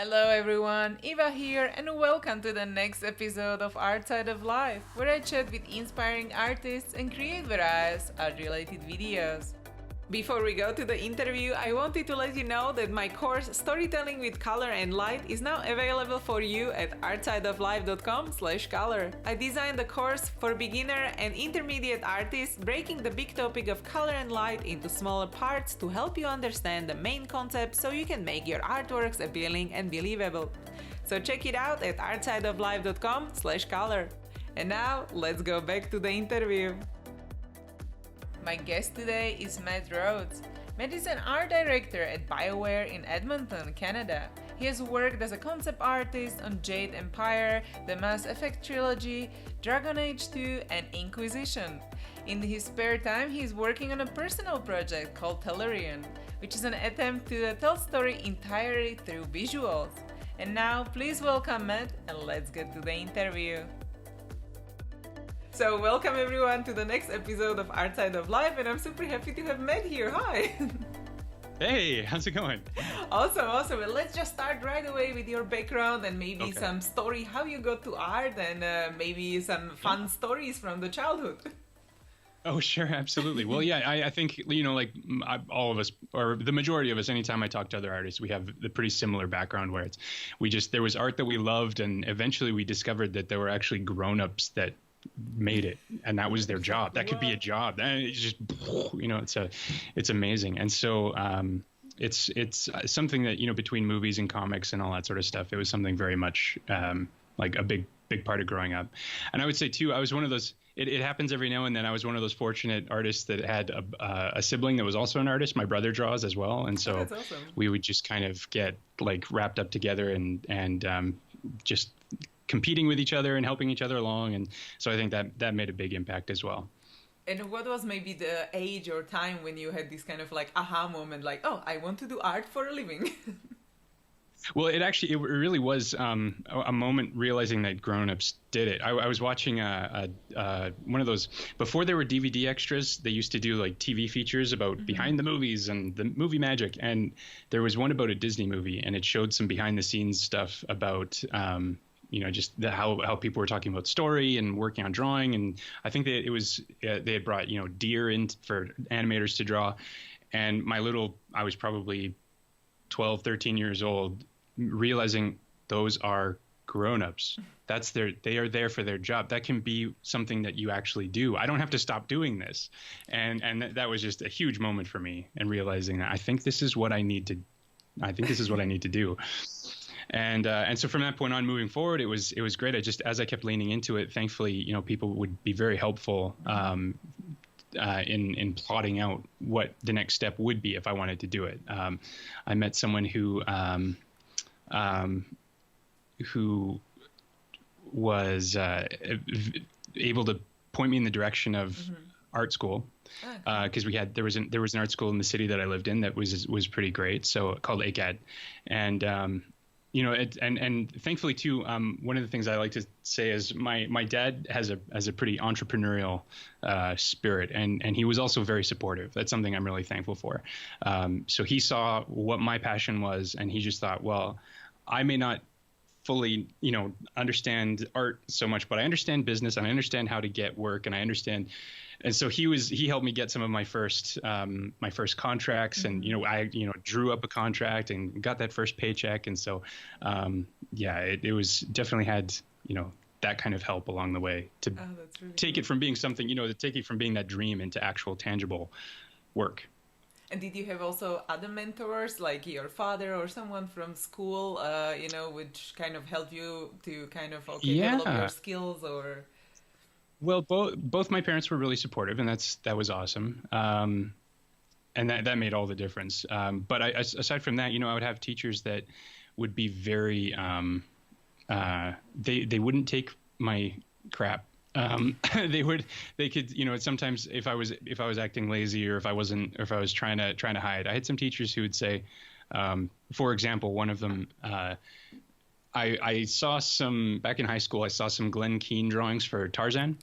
Hello everyone, Eva here, and welcome to the next episode of Art Side of Life, where I chat with inspiring artists and create various art-related videos. Before we go to the interview, I wanted to let you know that my course Storytelling with Color and Light is now available for you at artsideoflife.com/color. I designed the course for beginner and intermediate artists, breaking the big topic of color and light into smaller parts to help you understand the main concept so you can make your artworks appealing and believable. So check it out at artsideoflife.com/color. And now, let's go back to the interview. My guest today is Matt Rhodes. Matt is an art director at Bioware in Edmonton, Canada. He has worked as a concept artist on Jade Empire, the Mass Effect trilogy, Dragon Age 2, and Inquisition. In his spare time, he is working on a personal project called Tellurion, which is an attempt to tell story entirely through visuals. And now, please welcome Matt, and let's get to the interview. So welcome everyone to the next episode of Art Side of Life, and I'm super happy to have Matt here. Hi! Hey, how's it going? Awesome. Well, let's just start right away with your background and maybe some story, how you got to art, and maybe some fun stories from the childhood. Oh, sure, absolutely. Well, yeah, I think, all of us, or the majority of us, anytime I talk to other artists, we have the pretty similar background where there was art that we loved, and eventually we discovered that there were actually grown-ups that made it, and that was their job. That could be a job. It's just, it's amazing. And so it's something that, between movies and comics and all that sort of stuff, it was something very much like a big part of growing up. And I would say too, I was one of those, it happens every now and then, I was one of those fortunate artists that had a sibling that was also an artist. My brother draws as well, and so that's awesome. We would just kind of get like wrapped up together and just competing with each other and helping each other along. And so I think that made a big impact as well. And what was maybe the age or time when you had this kind of like aha moment, like, oh, I want to do art for a living? Well, it really was a moment realizing that grown-ups did it. I was watching one of those, before there were DVD extras, they used to do like TV features about behind the movies and the movie magic. And there was one about a Disney movie, and it showed some behind-the-scenes stuff about just how people were talking about story and working on drawing. And I think they had brought, deer in for animators to draw. And I was probably 12, 13 years old, realizing those are grown-ups. They are there for their job. That can be something that you actually do. I don't have to stop doing this. And that was just a huge moment for me, and realizing that I think this is what I need to do. And so from that point on, moving forward, it was great. As I kept leaning into it, thankfully, people would be very helpful in plotting out what the next step would be if I wanted to do it. I met someone who was able to point me in the direction of art school, because there was an art school in the city that I lived in that was pretty great. So called ACAD, and and thankfully too, one of the things I like to say is my dad has a pretty entrepreneurial spirit, and he was also very supportive. That's something I'm really thankful for. So he saw what my passion was, and he just thought, well, I may not fully, understand art so much, but I understand business, and I understand how to get work, and I understand. And so he helped me get some of my first contracts, and I drew up a contract and got that first paycheck, and so it was definitely had that kind of help along the way to really take it from being something, to take it from being that dream into actual tangible work. And did you have also other mentors, like your father or someone from school, which kind of helped you to kind of develop your skills? Or well, both my parents were really supportive, and that was awesome. And that made all the difference. But aside from that, I would have teachers that would be very they wouldn't take my crap. They could, sometimes if I was acting lazy, or if I was trying to hide. I had some teachers who would say, for example, one of them, I saw back in high school, I saw some Glenn Keane drawings for Tarzan.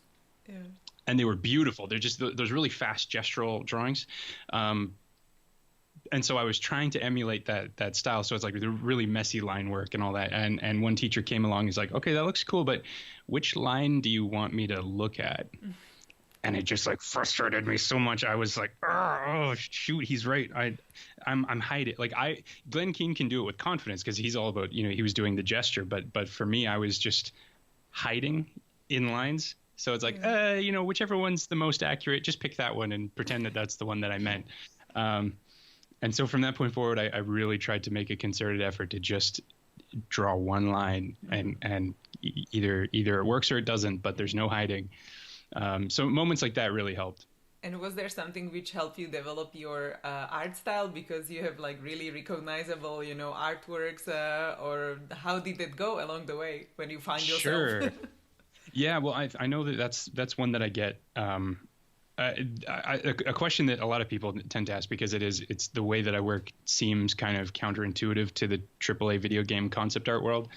Yeah. And they were beautiful. They're just those really fast gestural drawings. and so I was trying to emulate that style. So it's like the really messy line work and all that. And one teacher came along, he's like, okay, that looks cool, but which line do you want me to look at? And it just like frustrated me so much. I was like, oh shoot, he's right. I'm hiding. Like Glenn Keane can do it with confidence because he's all about, he was doing the gesture, but for me, I was just hiding in lines. So it's like, whichever one's the most accurate, just pick that one and pretend that that's the one that I meant. And so from that point forward, I really tried to make a concerted effort to just draw one line, and either it works or it doesn't, but there's no hiding. So moments like that really helped. And was there something which helped you develop your art style because you have like really recognizable, artworks, or how did it go along the way when you find yourself? Sure. Yeah, well, I know that's one that I get. A question that a lot of people tend to ask, because it's the way that I work seems kind of counterintuitive to the AAA video game concept art world.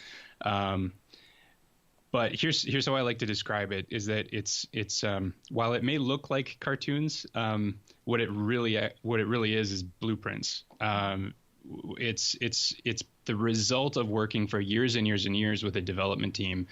But here's how I like to describe it: is that it's while it may look like cartoons, what it really is blueprints. It's the result of working for years and years and years with a development team,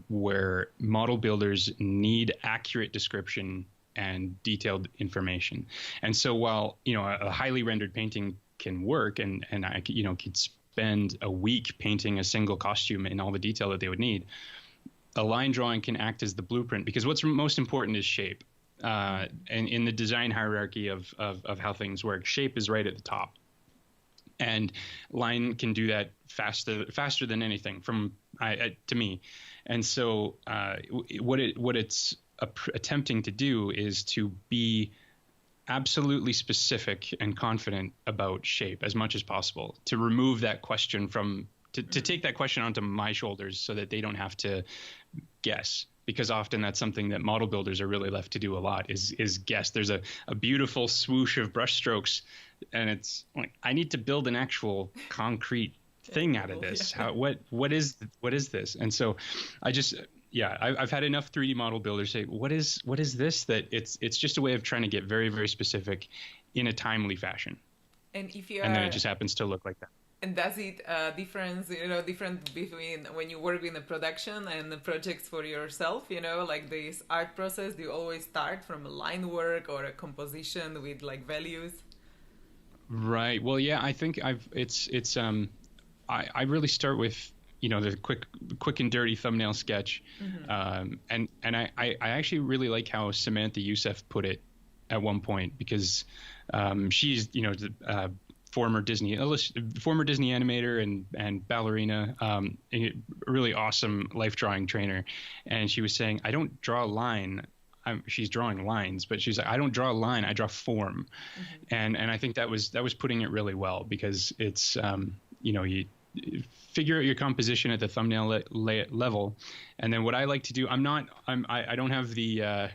where model builders need accurate description and detailed information. And so while a highly rendered painting can work, and I could spend a week painting a single costume in all the detail that they would need, a line drawing can act as the blueprint, because what's most important is shape. And in the design hierarchy of how things work, shape is right at the top. And line can do that faster than anything to me. And so what it's attempting to do is to be absolutely specific and confident about shape as much as possible, to remove that question to take that question onto my shoulders so that they don't have to guess. Because often that's something that model builders are really left to do a lot, is guess. There's a beautiful swoosh of brush strokes, and it's like, I need to build an actual concrete thing out of this. What is this? And so I've had enough 3D model builders say, what is this? That it's just a way of trying to get very, very specific in a timely fashion. And then it just happens to look like that. And does it different between when you work in a production and the projects for yourself? Like this art process, do you always start from a line work or a composition with like values? Right. Well, yeah, I think I really start with the quick and dirty thumbnail sketch, and I actually really like how Samantha Youssef put it at one point, because she's the former Disney animator and ballerina, a really awesome life drawing trainer, and she was saying, I don't draw a line. She's drawing lines, but she's like, I don't draw a line, I draw form. And I think that was putting it really well, because it's you figure out your composition at the thumbnail level, and then what I like to do, I don't have the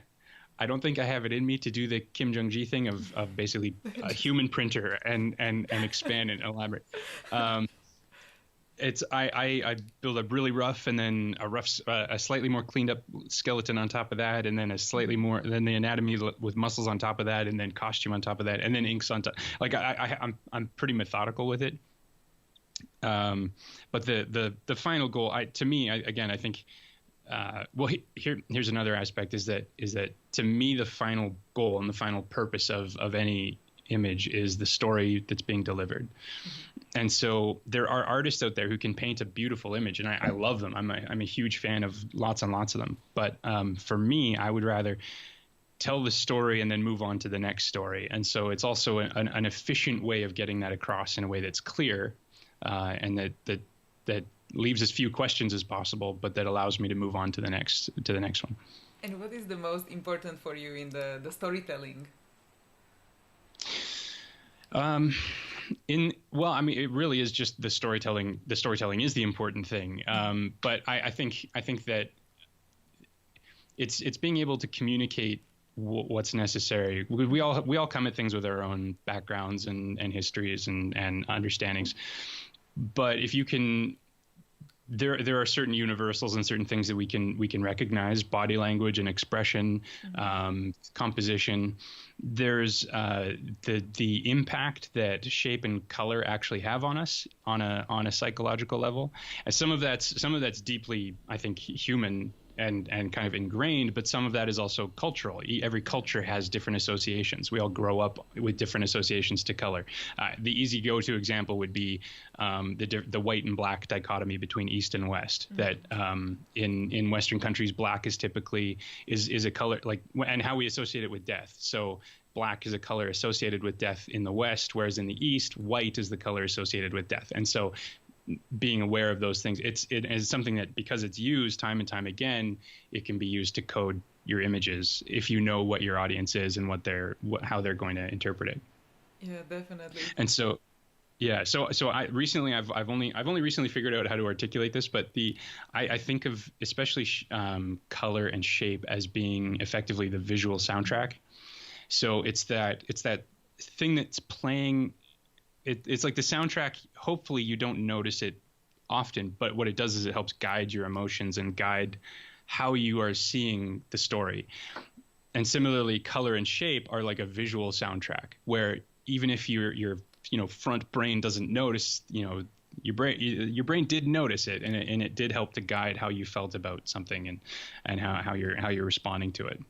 I don't think I have it in me to do the Kim Jong-gi thing of basically a human printer and expand and elaborate. I build a really rough, and then a slightly more cleaned up skeleton on top of that, and then then the anatomy with muscles on top of that, and then costume on top of that, and then inks on top. Like I'm pretty methodical with it. But the final goal, I think. Here's another aspect, is that to me the final goal and the final purpose of any image is the story that's being delivered. And so there are artists out there who can paint a beautiful image, and I love them. I'm a huge fan of lots and lots of them. But for me, I would rather tell the story and then move on to the next story. And so it's also an efficient way of getting that across in a way that's clear, and that leaves as few questions as possible, but that allows me to move on to the next one. And what is the most important for you in the storytelling? It really is just the storytelling. The storytelling is the important thing. But I think that it's being able to communicate what's necessary. We all come at things with our own backgrounds and histories and understandings. But if you can there are certain universals and certain things that we can recognize: body language and expression, composition. There's the impact that shape and color actually have on us on a psychological level, and some of that's deeply, I think, human and kind of ingrained, but some of that is also cultural. Every culture has different associations. We all grow up with different associations to color. The easy go-to example would be the white and black dichotomy between East and West. That in Western countries, black is typically is a color, like, and how we associate it with death. So black is a color associated with death in the West, whereas in the East, white is the color associated with death. And so being aware of those things, it is something that, because it's used time and time again, it can be used to code your images if you know what your audience is and how they're going to interpret it. Yeah, definitely. And so, yeah, so I've only recently figured out how to articulate this, but I think of especially color and shape as being effectively the visual soundtrack. So it's that thing that's playing. It's like the soundtrack. Hopefully you don't notice it often, but what it does is it helps guide your emotions and guide how you are seeing the story. And similarly, color and shape are like a visual soundtrack, where even if your front brain doesn't notice, your brain did notice it, and it did help to guide how you felt about something and how you're responding to it.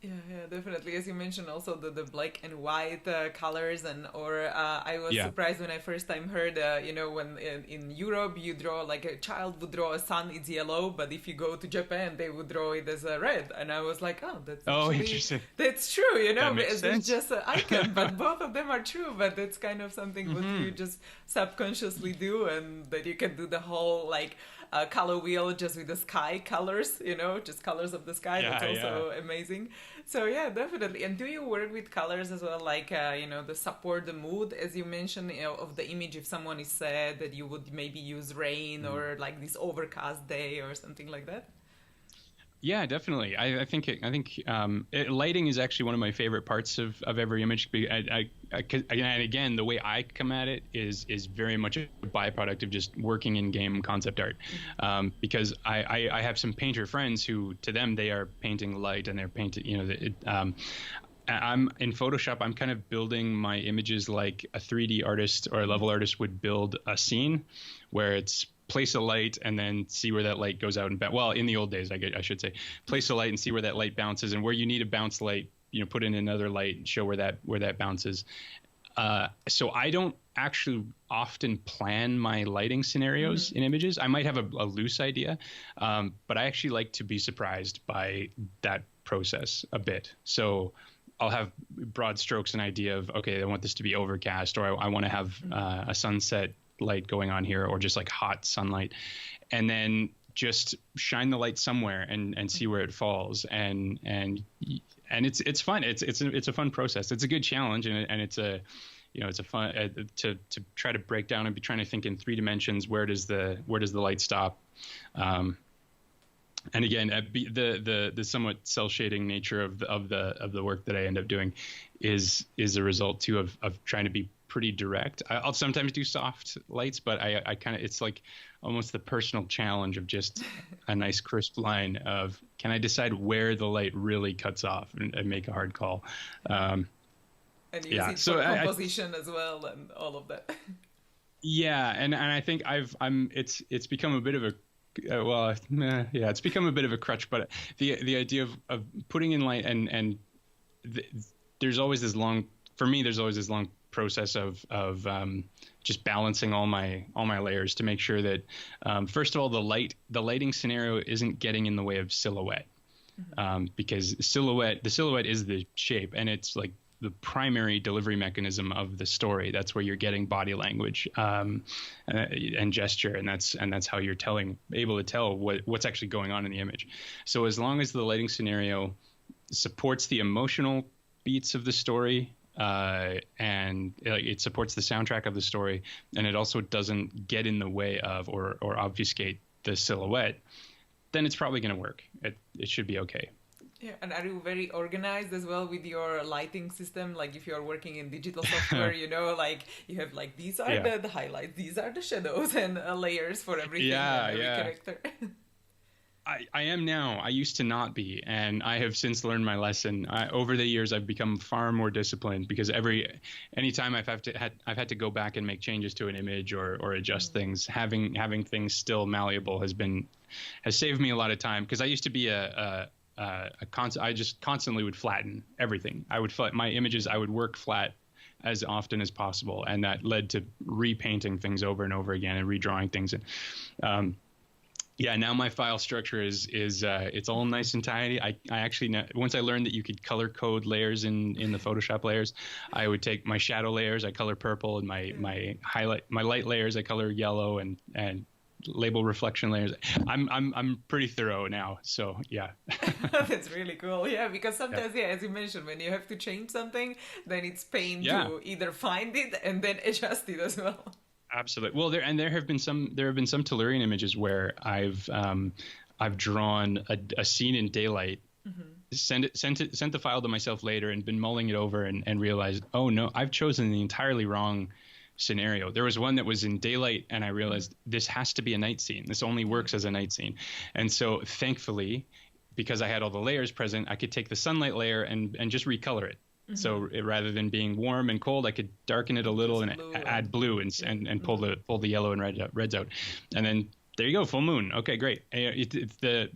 Yeah, definitely. As you mentioned, also the black and white colors, I was surprised when I first time heard, when in Europe you draw, like a child would draw a sun, it's yellow, but if you go to Japan, they would draw it as red. And I was like, interesting. That's true, That makes sense. It's just an icon, but both of them are true. But that's kind of something what you just subconsciously do, and that you can do the whole color wheel just with the sky colors, just colors of the sky. That's also amazing. So yeah, definitely. And do you work with colors as well, like the support the mood, as you mentioned, of the image? If someone is sad, that you would maybe use rain or like this overcast day or something like that. Yeah, definitely. I think lighting is actually one of my favorite parts of every image. And again, the way I come at it is very much a byproduct of just working in game concept art, because I have some painter friends who, to them, they are painting light and they're painting. I'm in Photoshop. I'm kind of building my images like a 3D artist or a level artist would build a scene, where it's place a light and then see where that light goes out and well, in the old days, I should say, place a light and see where that light bounces, and where you need a bounce light, put in another light and show where that bounces. So I don't actually often plan my lighting scenarios in images. I might have a loose idea, but I actually like to be surprised by that process a bit. So I'll have broad strokes, an idea of, okay, I want this to be overcast, or I want to have a sunset light going on here, or just like hot sunlight, and then just shine the light somewhere and see where it falls, and it's fun. It's a fun process. It's a good challenge, and it's a fun to try to break down and be trying to think in 3 dimensions. Where does the light stop? And again, the somewhat cell shading nature of the work that I end up doing is a result too of trying to be pretty direct. I'll sometimes do soft lights, but I kind of, it's like almost the personal challenge of just a nice crisp line of, can I decide where the light really cuts off and make a hard call? And use it for composition as well and all of that. Yeah, and I think it's become a bit of a it's become a bit of a crutch, but the idea of putting in light and there's always this long process of just balancing all my layers to make sure that first of all the lighting scenario isn't getting in the way of silhouette, because the silhouette is the shape, and it's like the primary delivery mechanism of the story. That's where you're getting body language and gesture, and that's how you're able to tell what's actually going on in the image. So as long as the lighting scenario supports the emotional beats of the story, and it supports the soundtrack of the story, and it also doesn't get in the way of or obfuscate the silhouette, then it's probably going to work. It should be okay. Yeah, and are you very organized as well with your lighting system? Like if you're working in digital software, like you have like these are Yeah. the highlights, these are the shadows and layers for everything Yeah, and every yeah. character. I am now. I used to not be, and I have since learned my lesson. Over the years, I've become far more disciplined because anytime I've had to go back and make changes to an image or adjust things, having things still malleable has saved me a lot of time. Because I used to be I just constantly would flatten everything. My images. I would work flat as often as possible, and that led to repainting things over and over again and redrawing things. And yeah, now my file structure is it's all nice and tidy. I actually once I learned that you could color code layers in the Photoshop layers, I would take my shadow layers, I color purple, and my light layers, I color yellow, and label reflection layers. I'm pretty thorough now. So yeah. That's really cool. Yeah, because sometimes, as you mentioned, when you have to change something, then it's pain to either find it and then adjust it as well. Absolutely. Well, there have been some Tellurion images where I've drawn a scene in daylight, sent the file to myself later, and been mulling it over and realized, oh no, I've chosen the entirely wrong scenario. There was one that was in daylight, and I realized this has to be a night scene. This only works as a night scene. And so thankfully, because I had all the layers present, I could take the sunlight layer and just recolor it. So rather than being warm and cold, I could darken it a little and add blue and pull the yellow and reds out, and then there you go, full moon. Okay, great. It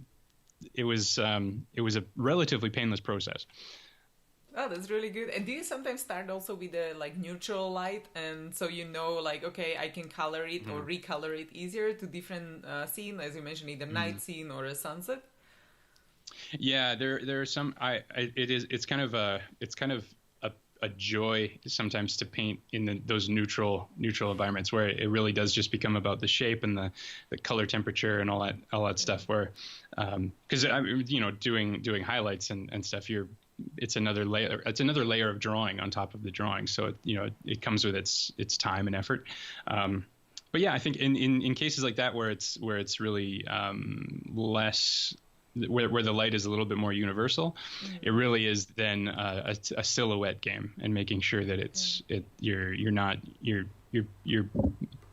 was a relatively painless process. Oh, that's really good. And do you sometimes start also with the like neutral light, and so like, okay, I can color it or recolor it easier to different scene, as you mentioned, either night scene or a sunset? Yeah, there are some. It's kind of a joy sometimes to paint in those neutral environments where it really does just become about the shape and the color temperature and all that stuff. Where because doing highlights and stuff, it's another layer of drawing on top of the drawing. So it comes with its time and effort. But yeah, I think in cases like that where it's really less. Where the light is a little bit more universal, it really is then a silhouette game, and making sure that you're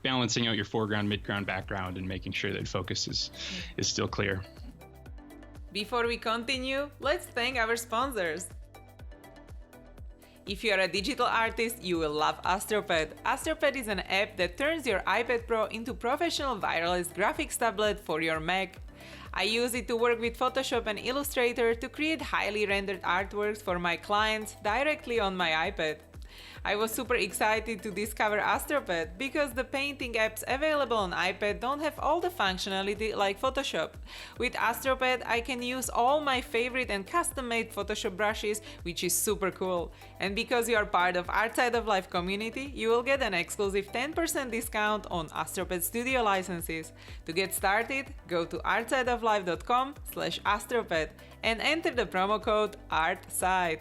balancing out your foreground, midground, background, and making sure that focus is still clear. Before we continue, let's thank our sponsors. If you are a digital artist, you will love AstroPad. AstroPad is an app that turns your iPad Pro into professional wireless graphics tablet for your Mac. I use it to work with Photoshop and Illustrator to create highly rendered artworks for my clients directly on my iPad. I was super excited to discover AstroPad because the painting apps available on iPad don't have all the functionality like Photoshop. With AstroPad, I can use all my favorite and custom-made Photoshop brushes, which is super cool. And because you are part of Artside of Life community, you will get an exclusive 10% discount on AstroPad Studio licenses. To get started, go to artsideoflife.com/AstroPad and enter the promo code ARTSIDE.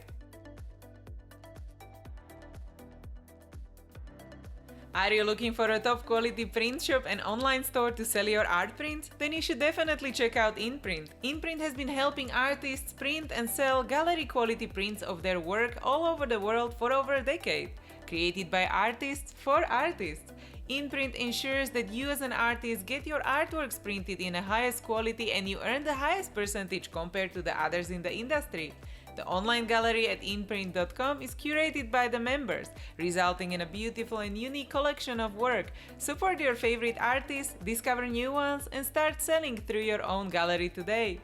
Are you looking for a top quality print shop and online store to sell your art prints? Then you should definitely check out InPrint. InPrint has been helping artists print and sell gallery quality prints of their work all over the world for over a decade. Created by artists for artists. InPrint ensures that you as an artist get your artworks printed in the highest quality and you earn the highest percentage compared to the others in the industry. The online gallery at inprint.com is curated by the members, resulting in a beautiful and unique collection of work. Support your favorite artists, discover new ones, and start selling through your own gallery today.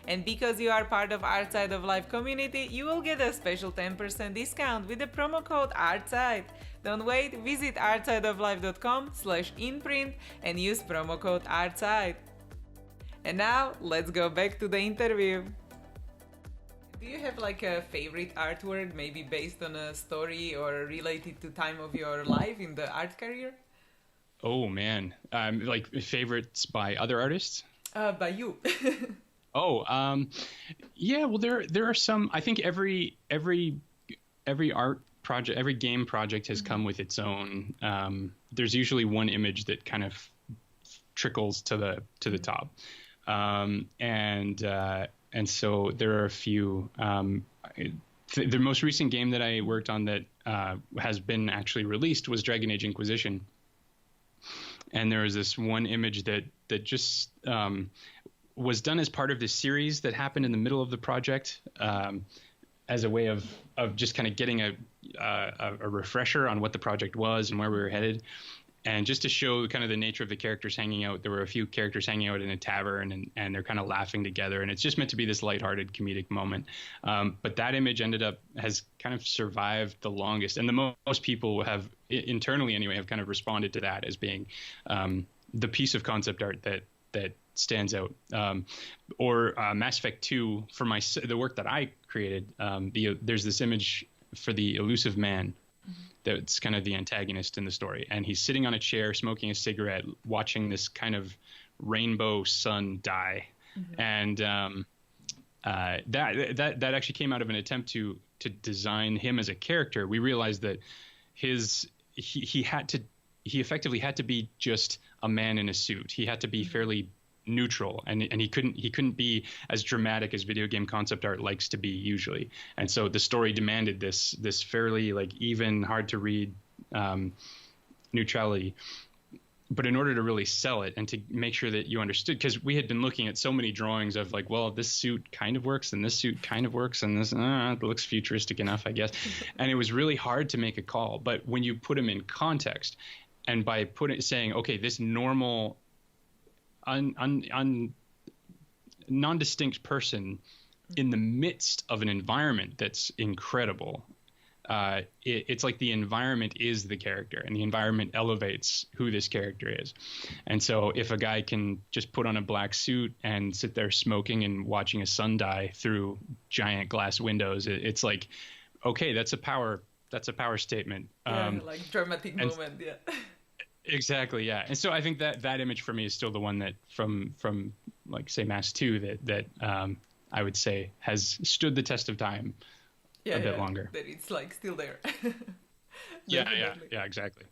And because you are part of Artside of Life community, you will get a special 10% discount with the promo code ARTSIDE. Don't wait, visit artsideoflife.com/inprint and use promo code ARTSIDE. And now, let's go back to the interview. Do you have like a favorite artwork, maybe based on a story or related to time of your life in the art career? Oh man, like favorites by other artists? By you. Yeah. Well, there are some. I think every art project, every game project has come with its own. There's usually one image that kind of trickles to the top, and and so there are a few. The most recent game that I worked on that has been actually released was Dragon Age Inquisition, and there was this one image that just was done as part of this series that happened in the middle of the project, as a way of just kind of getting a refresher on what the project was and where we were headed. And just to show kind of the nature of the characters hanging out, there were a few characters hanging out in a tavern, and they're kind of laughing together. And it's just meant to be this lighthearted comedic moment. But that image has kind of survived the longest. And the most people have, internally anyway, have kind of responded to that as being the piece of concept art that stands out. Or Mass Effect 2, for the work that I created, there's this image for the elusive man. That's kind of the antagonist in the story, and he's sitting on a chair smoking a cigarette watching this kind of rainbow sun die. And that actually came out of an attempt to design him as a character. We realized that he effectively had to be just a man in a suit. He had to be fairly neutral, and he couldn't be as dramatic as video game concept art likes to be usually. And so the story demanded this fairly like even, hard to read neutrality. But in order to really sell it and to make sure that you understood, because we had been looking at so many drawings of like, well, this suit kind of works and this suit kind of works and this it looks futuristic enough, I guess. And it was really hard to make a call. But when you put them in context, and by saying, okay, this normal non-distinct person in the midst of an environment that's incredible, it's like the environment is the character, and the environment elevates who this character is. And so if a guy can just put on a black suit and sit there smoking and watching a sun die through giant glass windows, it's like, okay, that's a power statement. Like dramatic moment. Yeah. Exactly, yeah. And so I think that image for me is still the one that from like say Mass 2 that I would say has stood the test of time a bit longer. That it's like still there. yeah, exactly.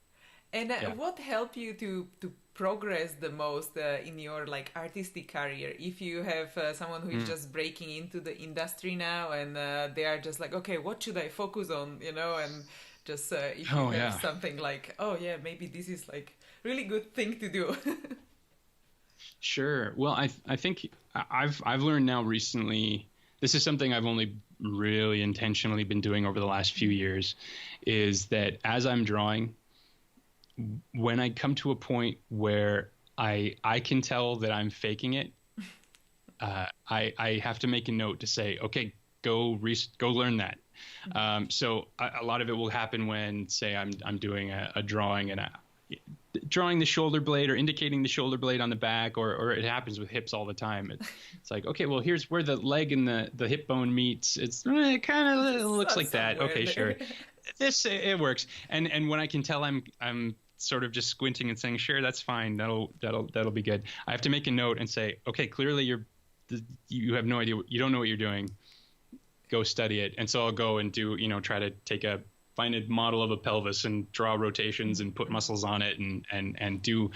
And what helped you to progress the most in your like artistic career? If you have someone who is just breaking into the industry now, and they are just like, okay, what should I focus on, and just if you have something like, maybe this is like really good thing to do. Sure. Well, I think I've learned now recently, this is something I've only really intentionally been doing over the last few years, is that as I'm drawing, when I come to a point where I can tell that I'm faking it, I have to make a note to say, okay, go learn that. So a lot of it will happen when, say, I'm doing a drawing and drawing the shoulder blade or indicating the shoulder blade on the back, or it happens with hips all the time. It's like, okay, well, here's where the leg and the hip bone meets. It kind of looks like that. Okay, sure. It works. And when I can tell I'm sort of just squinting and saying, sure, that's fine. That'll be good. I have to make a note and say, okay, clearly you have no idea. You don't know what you're doing. Go study it. And so I'll go and do, try to find a model of a pelvis and draw rotations and put muscles on it and do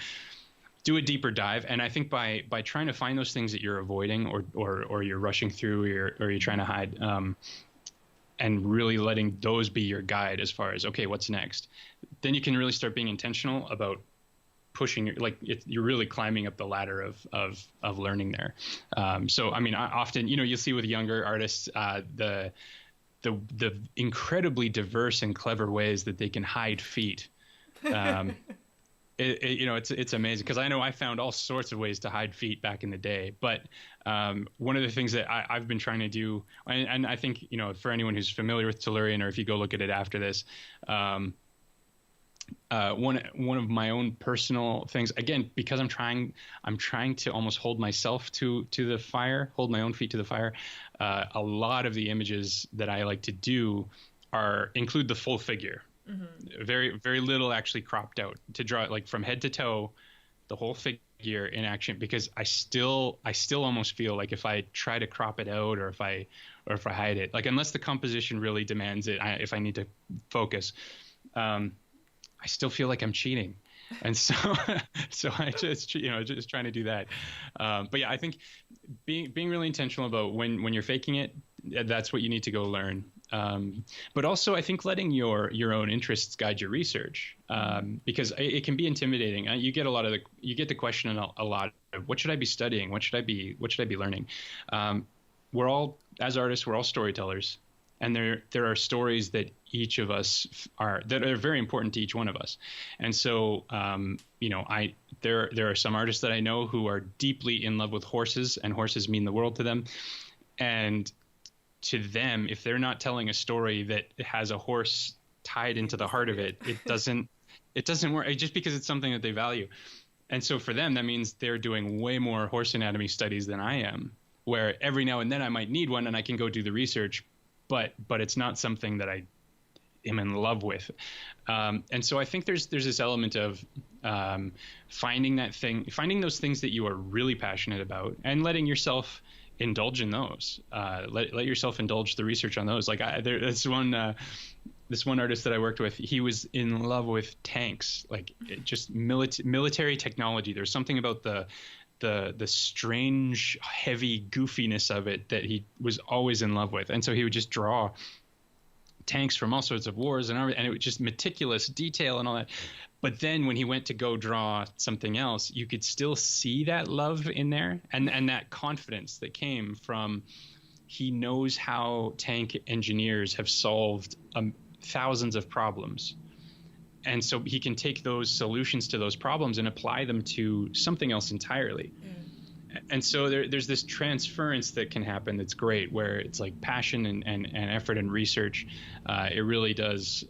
a deeper dive. And I think by trying to find those things that you're avoiding or you're rushing through or you're trying to hide, and really letting those be your guide as far as, okay, what's next, then you can really start being intentional about pushing, you're really climbing up the ladder of learning there. So, I mean, I often, you'll see with younger artists, the incredibly diverse and clever ways that they can hide feet. It's amazing, because I know I found all sorts of ways to hide feet back in the day. But one of the things that I've been trying to do, and I think, for anyone who's familiar with Tellurion, or if you go look at it after this, one of my own personal things, again, because I'm trying to almost hold myself to the fire, hold my own feet to the fire. A lot of the images that I like to do include the full figure. Mm-hmm. Very, very little actually cropped out, to draw it like from head to toe, the whole figure in action, because I still almost feel like if I try to crop it out, or if I hide it, like, unless the composition really demands it, if I need to focus, I still feel like I'm cheating. And so so I just just trying to do that. But yeah, I think being really intentional about when you're faking it, that's what you need to go learn. But also, I think letting your own interests guide your research, because it can be intimidating. You get the question a lot of what should I be studying? What should I be learning? We're all, as artists, we're all storytellers, and there are stories that each of us that are very important to each one of us. And so there are some artists that I know who are deeply in love with horses, and horses mean the world to them. And to them, if they're not telling a story that has a horse tied into the heart of it, it doesn't work, just because it's something that they value. And so for them, that means they're doing way more horse anatomy studies than I am, where every now and then I might need one and I can go do the research, but it's not something that I am in love with. And so I think there's this element of finding those things that you are really passionate about and letting yourself indulge in those. Let yourself indulge the research on those. Like this one artist that I worked with, he was in love with tanks, like just military technology. There's something about the strange, heavy goofiness of it that he was always in love with. And so he would just draw tanks from all sorts of wars and it was just meticulous detail and all that. But then when he went to go draw something else, you could still see that love in there and that confidence that came from, he knows how tank engineers have solved thousands of problems. And so he can take those solutions to those problems and apply them to something else entirely. And so there's this transference that can happen that's great, where it's like passion and effort and research. It really does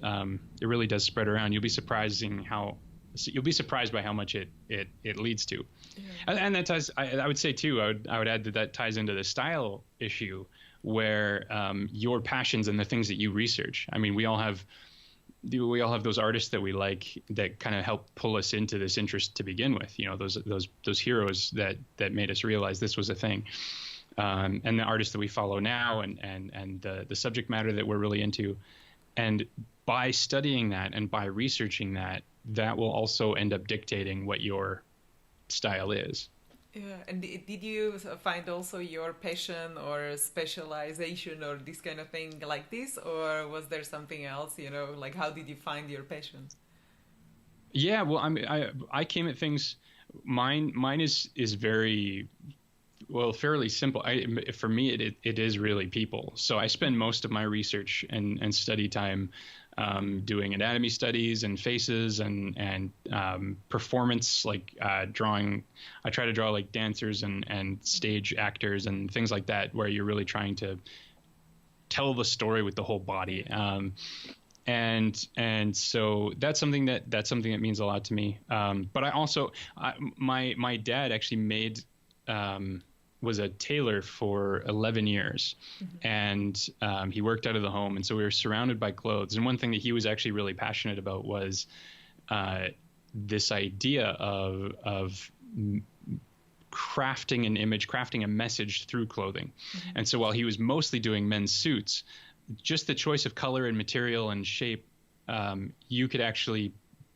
spread around. You'll be surprised by how much it leads to. Yeah. And that ties, I would say too, I would add that ties into the style issue, where your passions and the things that you research. I mean, we all have those artists that we like that kind of help pull us into this interest to begin with, those heroes that made us realize this was a thing. And the artists that we follow now and the subject matter that we're really into. And by studying that and by researching that will also end up dictating what your style is. Yeah, and did you find also your passion or specialization or this kind of thing like this, or was there something else? Like how did you find your passion? Yeah, well, I came at things. Mine is very fairly simple. For me, it is really people. So I spend most of my research and study time doing anatomy studies and faces and performance, like drawing. I try to draw like dancers and stage actors and things like that, where you're really trying to tell the story with the whole body. And so that's something that means a lot to me. But I also, my dad actually was a tailor for 11 years. Mm-hmm. And he worked out of the home. And so we were surrounded by clothes. And one thing that he was actually really passionate about was this idea of crafting an image, crafting a message through clothing. Mm-hmm. And so while he was mostly doing men's suits, just the choice of color and material and shape, you could actually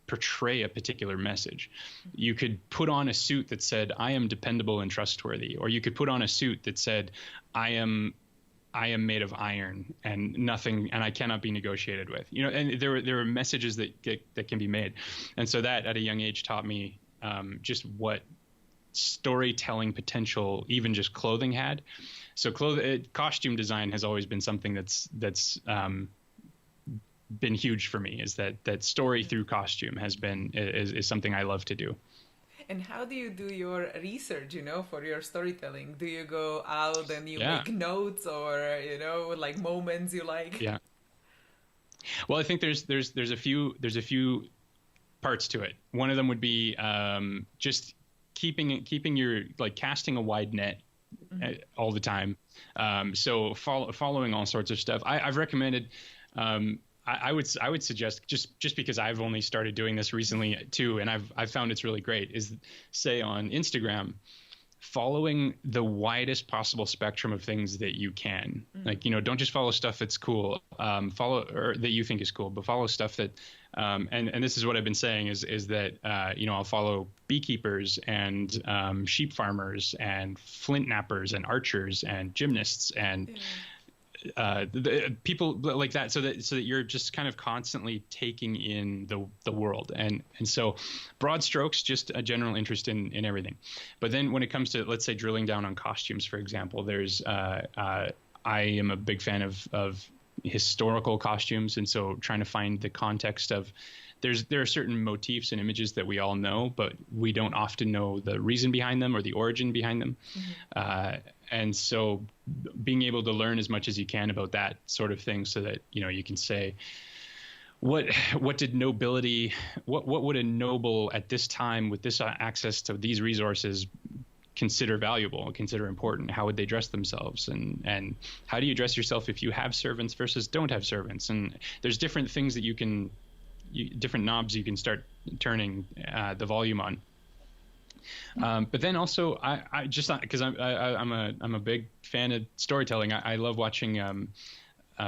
portray a particular message. You could put on a suit that said, "I am dependable and trustworthy," or you could put on a suit that said, I am made of iron and nothing, and I cannot be negotiated with." And there were messages that can be made. And so that at a young age taught me just what storytelling potential even just clothing had. So costume design has always been something that's been huge for me, is that story through costume is something I love to do. And how do you do your research, for your storytelling? Do you go out and you make notes, or, like moments you like? Yeah. Well, I think there's a few parts to it. One of them would be just keeping your, like, casting a wide net. Mm-hmm. All the time. So following all sorts of stuff. I've recommended, I would suggest, just because I've only started doing this recently too, and I've found it's really great, is say on Instagram, following the widest possible spectrum of things that you can. Like, don't just follow stuff that's cool, follow or that you think is cool, but follow stuff that, and this is what I've been saying is that, I'll follow beekeepers and sheep farmers and flint knappers and archers and gymnasts and people like that, so that you're just kind of constantly taking in the world, and so broad strokes, just a general interest in everything. But then when it comes to, let's say, drilling down on costumes, for example, there's I am a big fan of historical costumes, and so trying to find the context of there are certain motifs and images that we all know, but we don't often know the reason behind them or the origin behind them. And so being able to learn as much as you can about that sort of thing, so that, you can say, what did nobility, what would a noble at this time with this access to these resources consider valuable, consider important? How would they dress themselves? And how do you dress yourself if you have servants versus don't have servants? And there's different things that different knobs you can start turning the volume on. But then also, I just, because I'm a big fan of storytelling. I love watching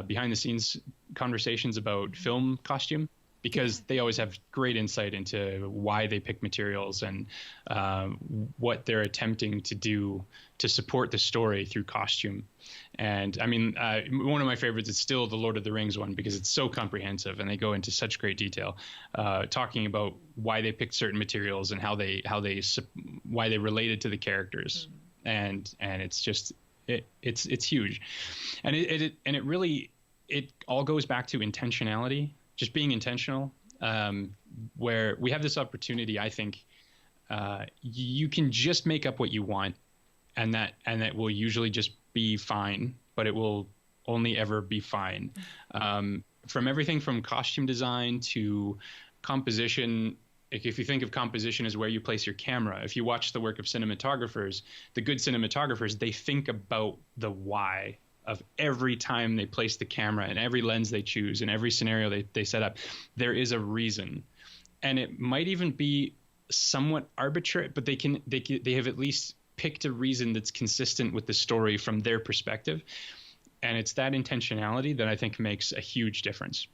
behind the scenes conversations about film costume, because they always have great insight into why they pick materials and what they're attempting to do to support the story through costume. And I mean, one of my favorites is still the Lord of the Rings one, because it's so comprehensive and they go into such great detail, talking about why they picked certain materials and why they related to the characters. And it's just it's huge, and it really all goes back to intentionality. Just being intentional, where we have this opportunity. I think you can just make up what you want, and that will usually just be fine, but it will only ever be fine. From everything from costume design to composition. If you think of composition as where you place your camera, if you watch the work of cinematographers, the good cinematographers, they think about the why of every time they place the camera and every lens they choose and every scenario they set up. There is a reason, and it might even be somewhat arbitrary, but they have at least picked a reason that's consistent with the story from their perspective. And it's that intentionality that I think makes a huge difference.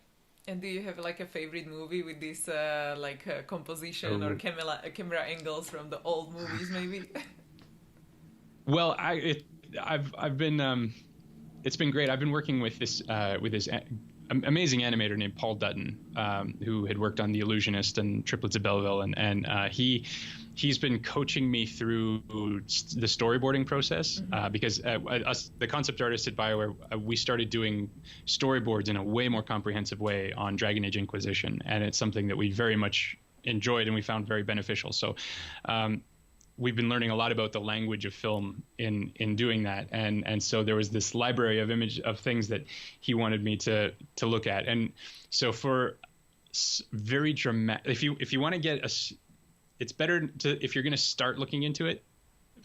And do you have like a favorite movie with this composition or camera angles from the old movies, maybe? Well, I've been it's been great. I've been working with this amazing animator named Paul Dutton, who had worked on The Illusionist and Triplets of Belleville, and he's been coaching me through the storyboarding process, because us, the concept artists at Bioware, we started doing storyboards in a way more comprehensive way on Dragon Age Inquisition, and it's something that we very much enjoyed and we found very beneficial. So we've been learning a lot about the language of film in doing that, and so there was this library of things that he wanted me to look at. And so for very dramatic, if you want to get it's better to, if you're going to start looking into it,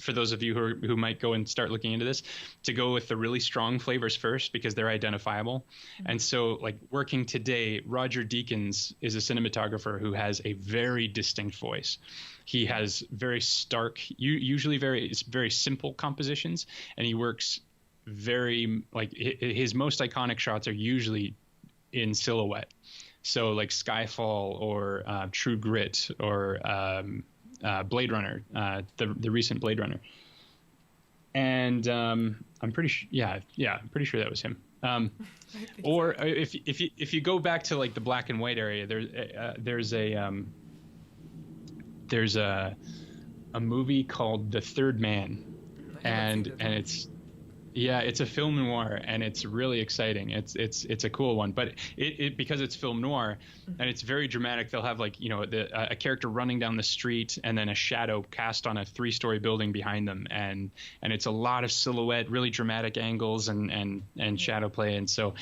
for those of you who might go and start looking into this, to go with the really strong flavors first, because they're identifiable. And so, like, working today, Roger Deakins is a cinematographer who has a very distinct voice. He has very stark, usually very simple compositions, and he works very, like, his most iconic shots are usually in silhouette. So like Skyfall or True Grit or Blade Runner, the recent Blade Runner. And I'm pretty sure, I'm pretty sure that was him. Or so. if you go back to like the black and white area, there's a movie called The Third Man, and it's a film noir, and it's really exciting. It's a cool one, but it because it's film noir and it's very dramatic. They'll have, like, a character running down the street and then a shadow cast on a 3-story building behind them, and it's a lot of silhouette, really dramatic angles and shadow play. And so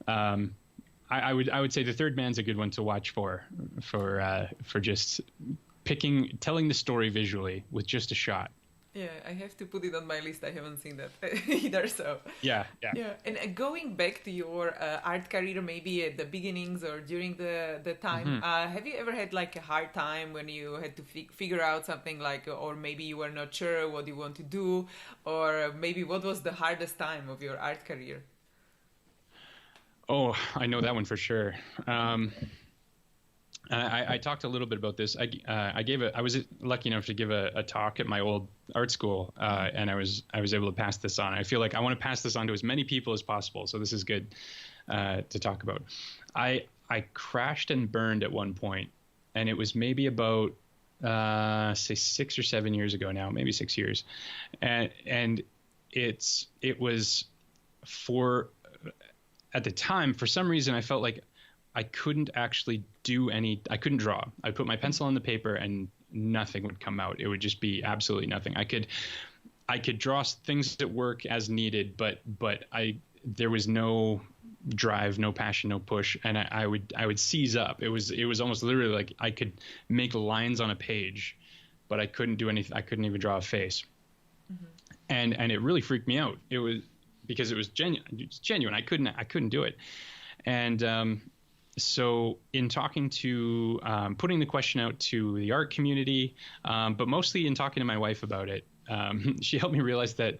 I would say The Third Man's a good one to watch for just telling the story visually with just a shot. Yeah, I have to put it on my list. I haven't seen that either. So Yeah, yeah. yeah, and going back to your art career, maybe at the beginnings or during the time, Hmm. have you ever had like a hard time when you had to figure out something like, or maybe you were not sure what you want to do, or maybe what was the hardest time of your art career? Oh, I know that one for sure. I talked a little bit about this. I was lucky enough to give a talk at my old art school, and I was able to pass this on. I feel like I want to pass this on to as many people as possible. So this is good to talk about. I crashed and burned at one point, and it was maybe about say 6 or 7 years ago now, maybe 6 years, and it was for at the time for some reason I felt like I couldn't actually I couldn't draw. I'd put my pencil on the paper and nothing would come out. It would just be absolutely nothing. I could draw things at work as needed, but there was no drive, no passion, no push, and I would seize up. It was almost literally like I could make lines on a page, but I couldn't do anything. I couldn't even draw a face. Mm-hmm. And it really freaked me out. It was because it was genuine. It's genuine. I couldn't do it. And so in talking to putting the question out to the art community, but mostly in talking to my wife about it, she helped me realize that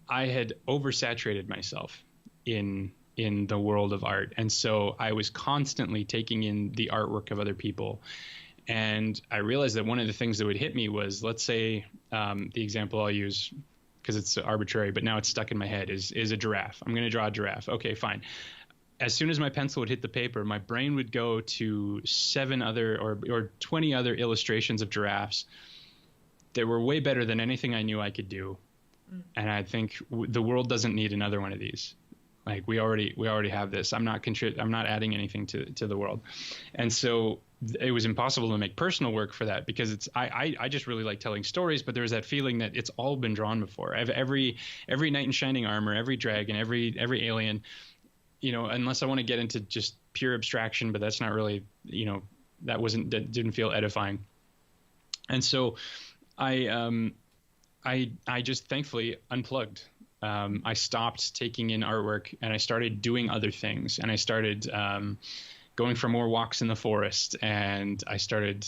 I had oversaturated myself in the world of art. And so I was constantly taking in the artwork of other people. And I realized that one of the things that would hit me was, let's say, the example I'll use, because it's arbitrary, but now it's stuck in my head, is a giraffe. I'm going to draw a giraffe. Okay, fine. As soon as my pencil would hit the paper, my brain would go to 7 other or 20 other illustrations of giraffes that were way better than anything I knew I could do. Mm. And I think the world doesn't need another one of these. Like we already have this. I'm not adding anything to the world. And so it was impossible to make personal work for that, because I just really like telling stories, but there's that feeling that it's all been drawn before. Every knight in shining armor, every dragon, every alien, unless I want to get into just pure abstraction, but that's not really, that didn't feel edifying. And so I just thankfully unplugged. I stopped taking in artwork and I started doing other things, and I started going for more walks in the forest, and I started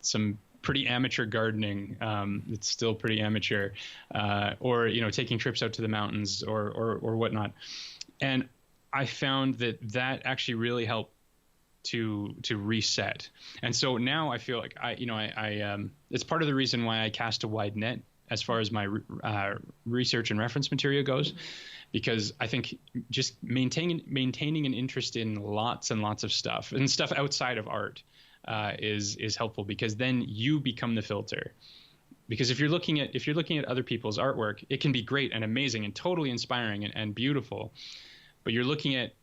some pretty amateur gardening. It's still pretty amateur, or taking trips out to the mountains or whatnot. And I found that actually really helped to reset. And so now I feel like I it's part of the reason why I cast a wide net as far as my research and reference material goes, because I think just maintaining an interest in lots and lots of stuff and stuff outside of art is helpful, because then you become the filter. Because if you're looking at other people's artwork, it can be great and amazing and totally inspiring and beautiful, but you're looking at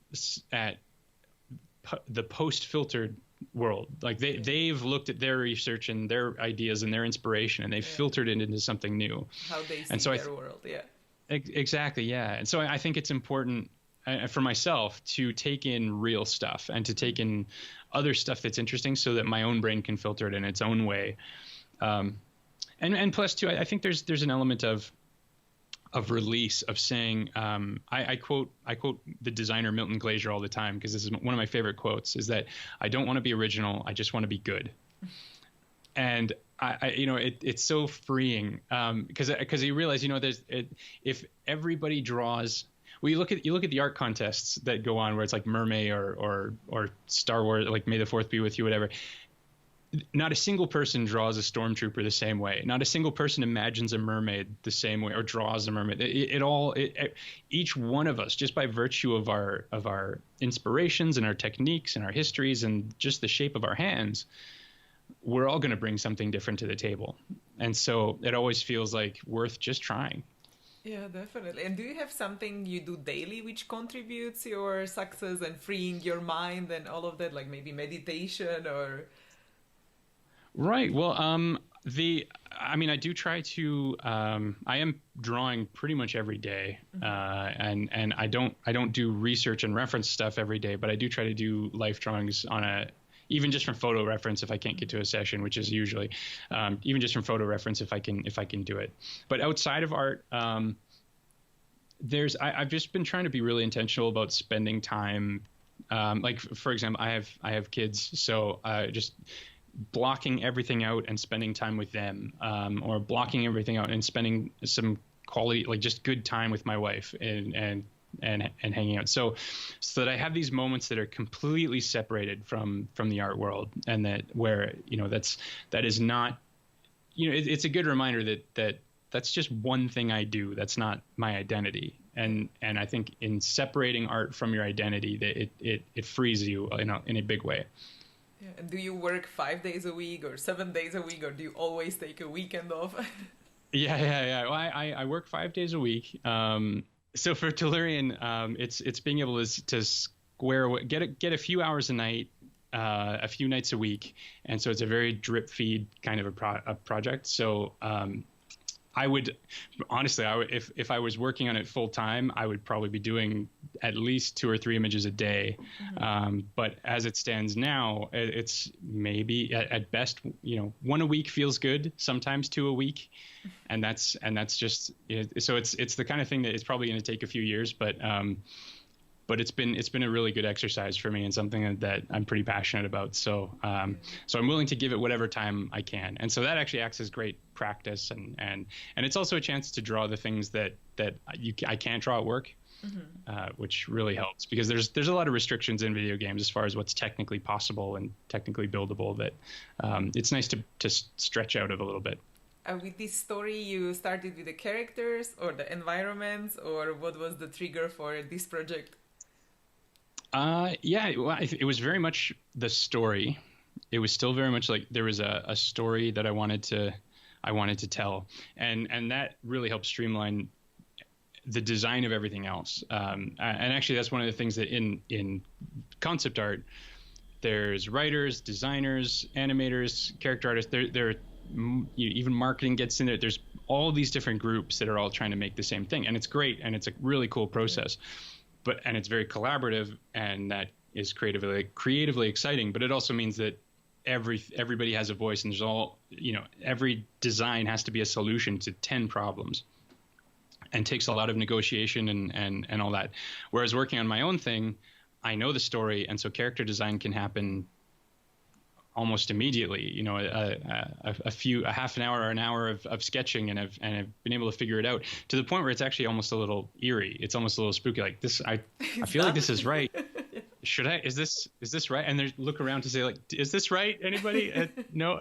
the post-filtered world. Like they've looked at their research and their ideas and their inspiration, and they've filtered it into something new. How they see their world, yeah. Exactly, yeah. And so I think it's important for myself to take in real stuff and to take in other stuff that's interesting, so that my own brain can filter it in its own way. And plus too, I think there's an element of release, of saying, I quote the designer Milton Glaser all the time, because this is one of my favorite quotes, is that I don't want to be original, I just want to be good. And it's so freeing, because you realize, if everybody draws, well, you look at the art contests that go on where it's like Mermaid or Star Wars, like May the Fourth be with you, whatever. Not a single person draws a stormtrooper the same way. Not a single person imagines a mermaid the same way or draws a mermaid. Each one of us, just by virtue of our inspirations and our techniques and our histories and just the shape of our hands, we're all going to bring something different to the table. And so it always feels like worth just trying. Yeah, definitely. And do you have something you do daily which contributes your success and freeing your mind and all of that, like maybe meditation or... Right. Well, I do try to, I am drawing pretty much every day. And I don't do research and reference stuff every day, but I do try to do life drawings on even just from photo reference if I can't get to a session, which is usually, even just from photo reference if I can do it. But outside of art, I've just been trying to be really intentional about spending time. Like for example, I have kids, so just blocking everything out and spending time with them, or blocking everything out and spending some quality, like just good time with my wife and hanging out. So that I have these moments that are completely separated from the art world, and that where, that is not, it's a good reminder that that's just one thing I do. That's not my identity. And I think in separating art from your identity, that it frees you in a big way. Yeah. And do you work 5 days a week or 7 days a week, or do you always take a weekend off? Yeah. Well, I work 5 days a week. So for Tellurion, it's being able to get a few hours a night, a few nights a week, and so it's a very drip feed kind of a project. So I would honestly, if I was working on it full time, I would probably be doing at least 2 or 3 images a day. Mm-hmm. But as it stands now, it's maybe at best, 1 a week feels good. Sometimes 2 a week, and that's just it. So it's the kind of thing that it's probably going to take a few years, but it's been a really good exercise for me and something that I'm pretty passionate about. So so I'm willing to give it whatever time I can. And so that actually acts as great practice, and it's also a chance to draw the things that I can't draw at work, mm-hmm. Which really helps, because there's a lot of restrictions in video games as far as what's technically possible and technically buildable, that it's nice to stretch out of a little bit. With this story, you started with the characters or the environments, or what was the trigger for this project? Yeah, well, it was very much the story. It was still very much like there was a story that I wanted to tell, and that really helped streamline the design of everything else. And actually, that's one of the things that in concept art, there's writers, designers, animators, character artists. There even marketing gets in there. There's all these different groups that are all trying to make the same thing, and it's great, and it's a really cool process. And it's very collaborative, and that is creatively exciting. But it also means that everybody has a voice, and there's all, every design has to be a solution to 10 problems, and takes a lot of negotiation and all that. Whereas working on my own thing, I know the story, and so character design can happen almost immediately. A half an hour or an hour of sketching, and I've been able to figure it out to the point where it's actually almost a little eerie. It's almost a little spooky. Like this, I feel like this is right. Is this right? And they look around to say, like, is this right? Anybody? No,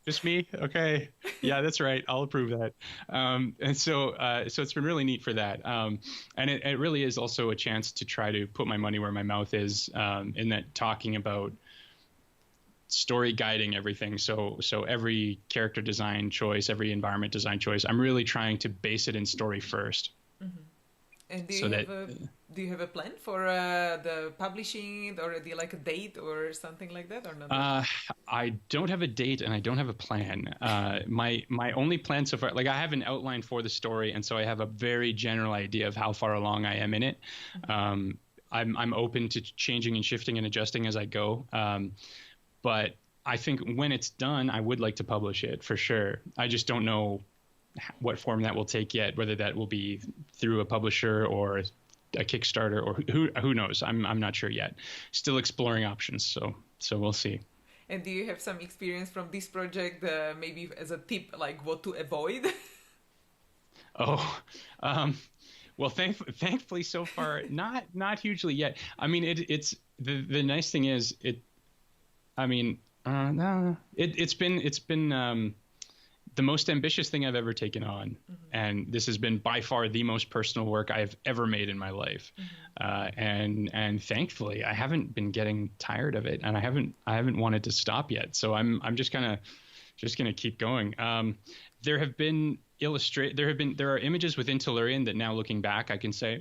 just me. Okay, yeah, that's right. I'll approve that. And so it's been really neat for that. And it really is also a chance to try to put my money where my mouth is, in that talking about story guiding everything. So every character design choice, every environment design choice, I'm really trying to base it in story first. Mm-hmm. And do you have a plan for the publishing, or do you like a date or something like that, or not? I don't have a date, and I don't have a plan. My only plan so far, like, I have an outline for the story, and so I have a very general idea of how far along I am in it. Mm-hmm. I'm open to changing and shifting and adjusting as I go. But I think when it's done, I would like to publish it for sure. I just don't know what form that will take yet, whether that will be through a publisher or a Kickstarter, or who knows. I'm not sure yet. Still exploring options, so we'll see. And do you have some experience from this project, maybe as a tip, like what to avoid? Well, thankfully so far, not hugely yet. I mean, it's the nice thing is it's been the most ambitious thing I've ever taken on, mm-hmm. and this has been by far the most personal work I've ever made in my life, mm-hmm. And thankfully I haven't been getting tired of it, and I haven't wanted to stop yet. So I'm just gonna keep going. There are images within Tellurion that now, looking back, I can say,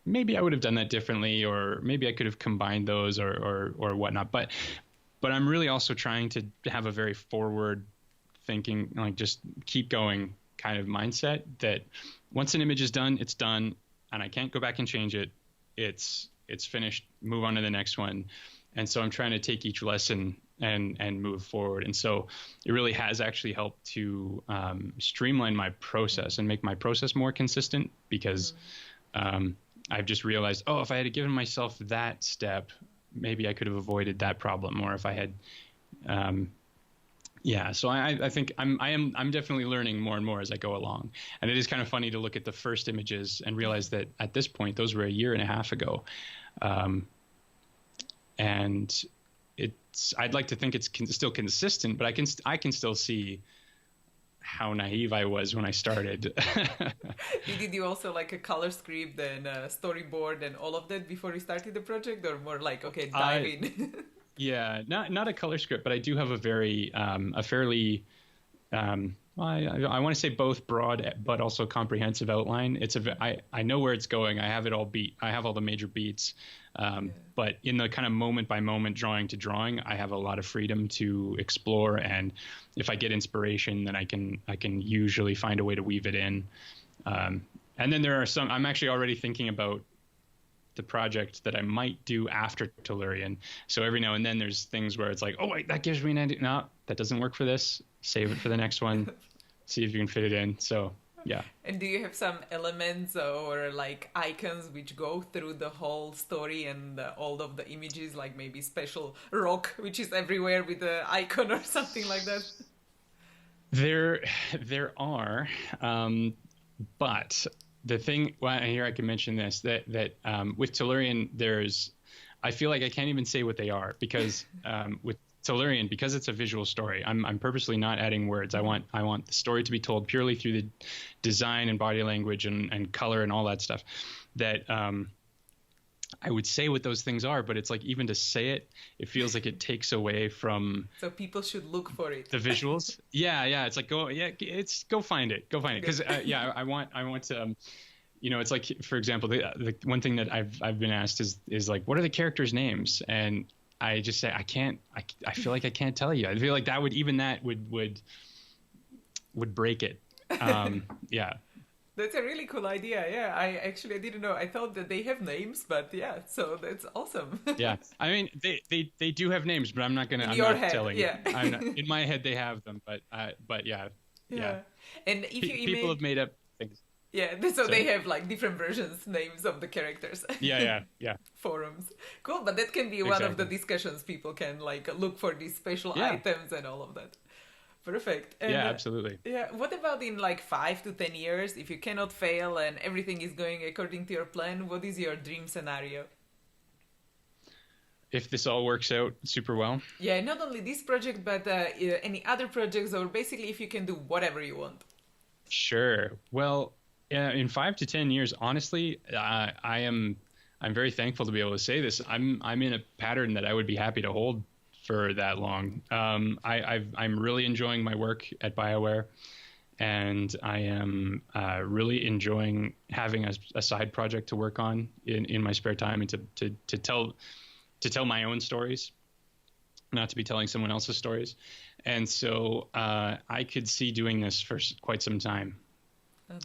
maybe I would have done that differently, or maybe I could have combined those or whatnot. But I'm really also trying to have a very forward thinking, like, just keep going kind of mindset, that once an image is done, it's done, and I can't go back and change it. It's finished. Move on to the next one. And so I'm trying to take each lesson and move forward. And so it really has actually helped to streamline my process and make my process more consistent, because I've just realized, oh, if I had given myself that step, maybe I could have avoided that problem. Or if I had, so I think I'm definitely learning more and more as I go along. And it is kind of funny to look at the first images and realize that at this point, those were a year and a half ago. And I'd like to think it's still consistent, but I can still see how naive I was when I started. Did you also like a color script and a storyboard and all of that before you started the project, or more like, okay, dive in? Yeah, not a color script, but I do have a very a fairly I want to say both broad but also comprehensive outline. I know where it's going. I have it all beat. I have all the major beats. But in the kind of moment by moment, drawing to drawing, I have a lot of freedom to explore. And if I get inspiration, then I can usually find a way to weave it in. And then there are some. I'm actually already thinking about the project that I might do after Tellurion. So every now and then there's things where it's like, oh wait, that gives me an idea. No, that doesn't work for this. Save it for the next one. See if you can fit it in. So yeah. And do you have some elements or like icons which go through the whole story and all of the images, like maybe special rock which is everywhere with the icon or something like that? There are, but the thing, well, here I can mention this, that with Tellurion, I feel like I can't even say what they are, because with Tellurion, because it's a visual story, I'm purposely not adding words. I want the story to be told purely through the design and body language and color and all that stuff. That I would say what those things are, but it's like, even to say it feels like it takes away from. So people should look for it. The visuals. Yeah. It's like go find it. Because I want to. It's like, for example, the one thing that I've been asked is like, what are the characters' names? And I just say, I can't. I feel like I can't tell you. I feel like that would break it. Yeah. That's a really cool idea. Yeah, I didn't know. I thought that they have names, but yeah, so that's awesome. Yeah, I mean they do have names, but I'm not telling you. I'm not, in my head they have them, but yeah. And if people have made up things. Yeah, so they have like different versions, names of the characters. Yeah. Forums. Cool, but that can be one of the discussions. People can like look for these special items and all of that. Perfect. And, yeah, absolutely. Yeah. What about in like 5 to 10 years, if you cannot fail and everything is going according to your plan, what is your dream scenario? If this all works out super well? Yeah, not only this project, but any other projects, or basically if you can do whatever you want. Sure. Well, in 5 to 10 years, honestly, I'm very thankful to be able to say this. I'm in a pattern that I would be happy to hold for that long. I'm really enjoying my work at Bioware, and I am really enjoying having a side project to work on in my spare time, and to tell my own stories, not to be telling someone else's stories. And so I could see doing this for quite some time.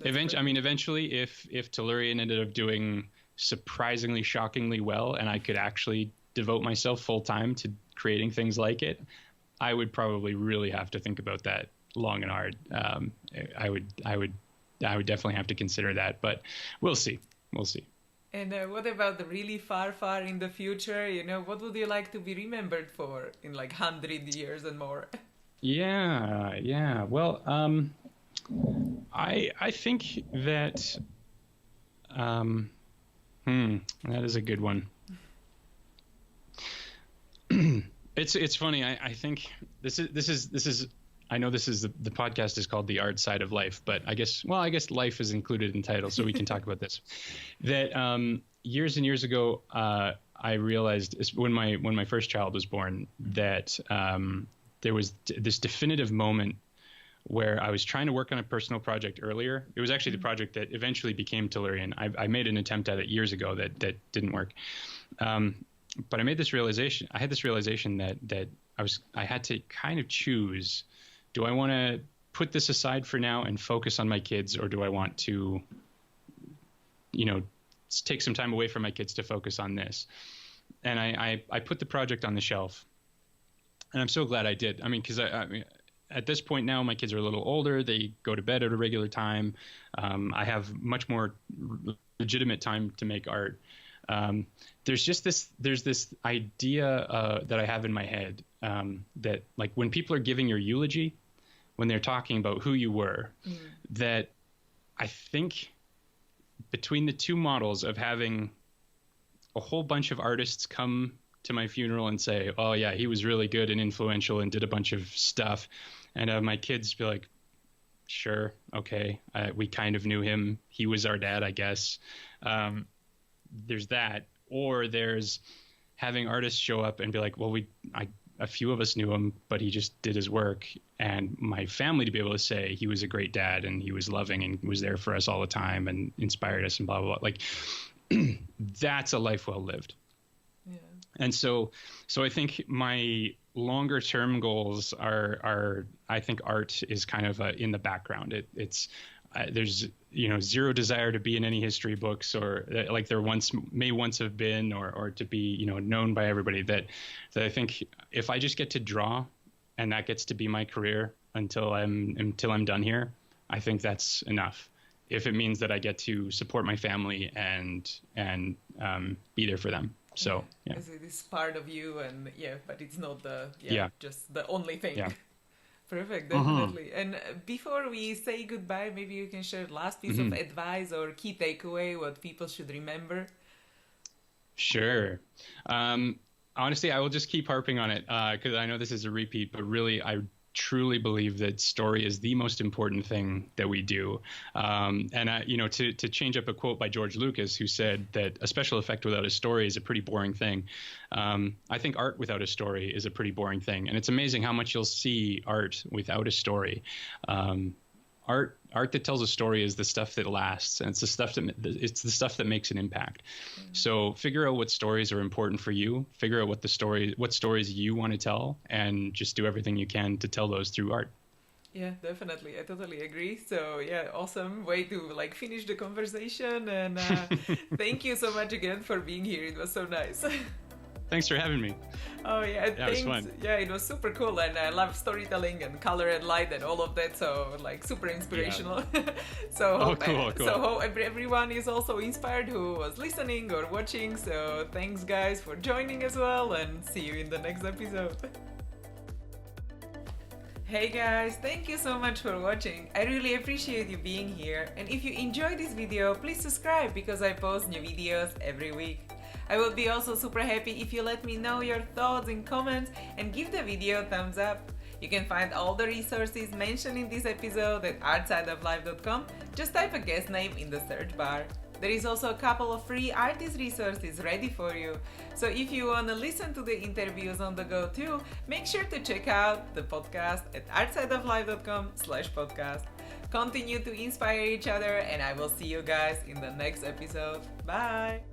Eventually, if Tellurion ended up doing surprisingly, shockingly well, and I could actually devote myself full time to creating things like it, I would probably really have to think about that long and hard. I would definitely have to consider that, but we'll see. And what about the really far in the future? What would you like to be remembered for in like 100 years and more? Yeah. Well, I think that that is a good one. It's funny. I think this is. I know this is the podcast is called The Art Side of Life, but I guess life is included in the title, so we can talk about this. That years and years ago, I realized when my first child was born that there was this definitive moment where I was trying to work on a personal project earlier. It was actually the project that eventually became Tellurion. I made an attempt at it years ago that didn't work. But I had this realization that I had to kind of choose, do I want to put this aside for now and focus on my kids, or do I want to, take some time away from my kids to focus on this? and I put the project on the shelf, and I'm so glad I did. I mean, because I mean, at this point now, my kids are a little older. They go to bed at a regular time. I have much more legitimate time to make art. There's this idea that I have in my head that, like, when people are giving your eulogy, when they're talking about who you were, that I think between the two models of having a whole bunch of artists come to my funeral and say, oh yeah, he was really good and influential and did a bunch of stuff, and my kids be like, sure, okay, we kind of knew him, he was our dad, I guess. There's that, or there's having artists show up and be like, well, a few of us knew him, but he just did his work, and my family to be able to say he was a great dad and he was loving and was there for us all the time and inspired us and blah, blah, blah. Like, that's a life well lived. Yeah. And so I think my longer term goals are I think art is kind of in the background. It's there's zero desire to be in any history books, or like there may once have been, or to be known by everybody. That I think if I just get to draw, and that gets to be my career until I'm done here, I think that's enough. If it means that I get to support my family and be there for them. So yeah. It is part of you, and but it's not just the only thing. Yeah. Perfect, definitely. And before we say goodbye, maybe you can share last piece of advice or key takeaway, what people should remember. Sure. Honestly, I will just keep harping on it because I know this is a repeat, but really, I truly believe that story is the most important thing that we do. And to change up a quote by George Lucas, who said that a special effect without a story is a pretty boring thing. I think art without a story is a pretty boring thing. And it's amazing how much you'll see art without a story. Art that tells a story is the stuff that lasts, and it's the stuff that makes an impact. So figure out what stories are important for you. Figure out what stories you want to tell, and just do everything you can to tell those through art. Yeah, definitely. I totally agree. So yeah, awesome way to finish the conversation. And thank you so much again for being here. It was so nice. Thanks for having me. Oh yeah, thanks. It was fun. Yeah, it was super cool, and I love storytelling and color and light and all of that. So super inspirational. Yeah. So cool. So hope everyone is also inspired who was listening or watching. So thanks guys for joining as well, and see you in the next episode. Hey guys, thank you so much for watching. I really appreciate you being here, and if you enjoyed this video, please subscribe because I post new videos every week. I will be also super happy if you let me know your thoughts in comments and give the video a thumbs up. You can find all the resources mentioned in this episode at artsideoflife.com. Just type a guest name in the search bar. There is also a couple of free artist resources ready for you. So if you want to listen to the interviews on the go too, make sure to check out the podcast at artsideoflife.com/podcast. Continue to inspire each other, and I will see you guys in the next episode. Bye!